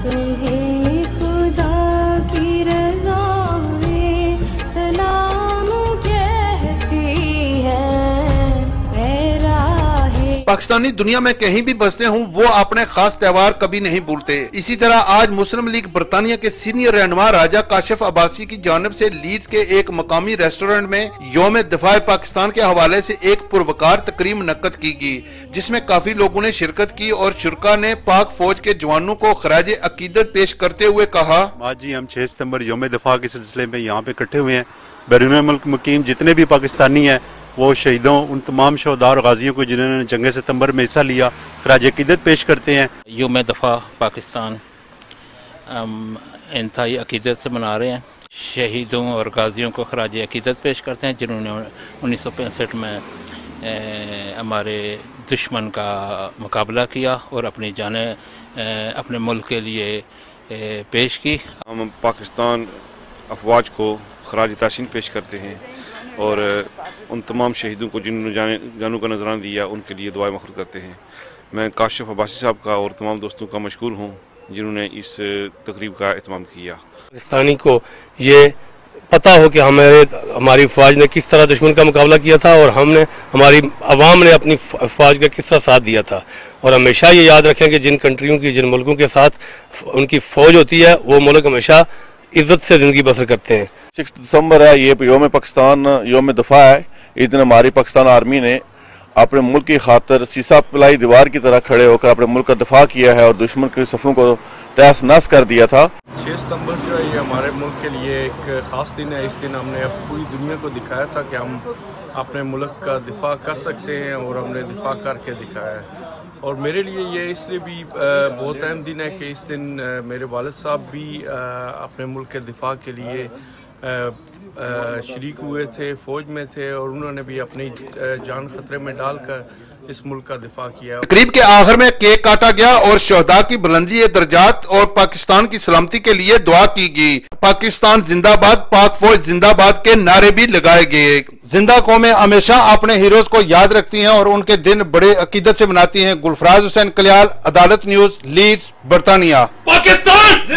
تمہیں خدا کی رضا سلام کہتی ہے اے راہ۔ پاکستانی دنیا میں کہیں بھی بستے ہوں وہ اپنے خاص تہوار کبھی نہیں بھولتے۔ اسی طرح آج مسلم لیگ برطانیہ کے سینئر رہنما راجہ کاشف عباسی کی جانب سے لیڈز کے ایک مقامی ریسٹورنٹ میں یوم دفاع پاکستان کے حوالے سے ایک پروکار تقریب منعقد کی گئی، جس میں کافی لوگوں نے شرکت کی اور شرکاء نے پاک فوج کے جوانوں کو خراج عقیدت پیش کرتے ہوئے کہا، آج جی ہم 6 ستمبر یوم دفاع کے سلسلے میں یہاں پہ اکٹھے ہوئے ہیں۔ بیرون ملک مقیم جتنے بھی پاکستانی ہیں وہ شہیدوں، ان تمام شہداء اور غازیوں کو جنہوں نے جنگ ستمبر میں حصہ لیا خراج عقیدت پیش کرتے ہیں۔ یوم دفاع پاکستان انتہائی عقیدت سے منا رہے ہیں، شہیدوں اور غازیوں کو خراج عقیدت پیش کرتے ہیں جنہوں نے 1965 میں ہمارے دشمن کا مقابلہ کیا اور اپنی جانیں اپنے ملک کے لیے پیش کی۔ ہم پاکستان افواج کو خراج تحسین پیش کرتے ہیں اور ان تمام شہیدوں کو جنہوں نے جانوں کا نذرانہ دیا ان کے لیے دعائیں مغفرت کرتے ہیں۔ میں کاشف عباسی صاحب کا اور تمام دوستوں کا مشکور ہوں جنہوں نے اس تقریب کا اہتمام کیا۔ پاکستانی کو یہ پتہ ہو کہ ہماری فوج نے کس طرح دشمن کا مقابلہ کیا تھا اور ہماری عوام نے اپنی فوج کا کس طرح ساتھ دیا تھا، اور ہمیشہ یہ یاد رکھیں کہ جن کنٹریوں کی، جن ملکوں کے ساتھ ان کی فوج ہوتی ہے وہ ملک ہمیشہ عزت سے زندگی بسر کرتے ہیں۔ 6 دسمبر ہے، یہ یوم پاکستان، یوم دفاع ہے۔ اس دن ہماری پاکستان آرمی نے اپنے ملک کی خاطر سیسا پلائی دیوار کی طرح کھڑے ہو کر اپنے ملک کا دفاع کیا ہے اور دشمن کے صفوں کو تہس نہس کر دیا تھا۔ 6 ستمبر جو ہے یہ ہمارے ملک کے لیے ایک خاص دن ہے۔ اس دن ہم نے پوری دنیا کو دکھایا تھا کہ ہم اپنے ملک کا دفاع کر سکتے ہیں اور ہم نے دفاع کر کے دکھایا ہے۔ اور میرے لیے یہ اس لیے بھی بہت اہم دن ہے کہ اس دن میرے والد صاحب بھی اپنے ملک کے دفاع کے لیے شریک ہوئے تھے، فوج میں تھے، اور انہوں نے بھی اپنی جان خطرے میں ڈال کر اس ملک کا دفاع کیا۔ تقریب کے آخر میں کیک کاٹا گیا اور شہداء کی بلندی درجات اور پاکستان کی سلامتی کے لیے دعا کی گئی۔ پاکستان زندہ باد، پاک فوج زندہ باد کے نعرے بھی لگائے گئے۔ زندہ قومیں ہمیشہ اپنے ہیروز کو یاد رکھتی ہیں اور ان کے دن بڑے عقیدت سے مناتی ہیں۔ گلفراز حسین کلیال، عدالت نیوز، لیڈز، برطانیہ۔ پاکستان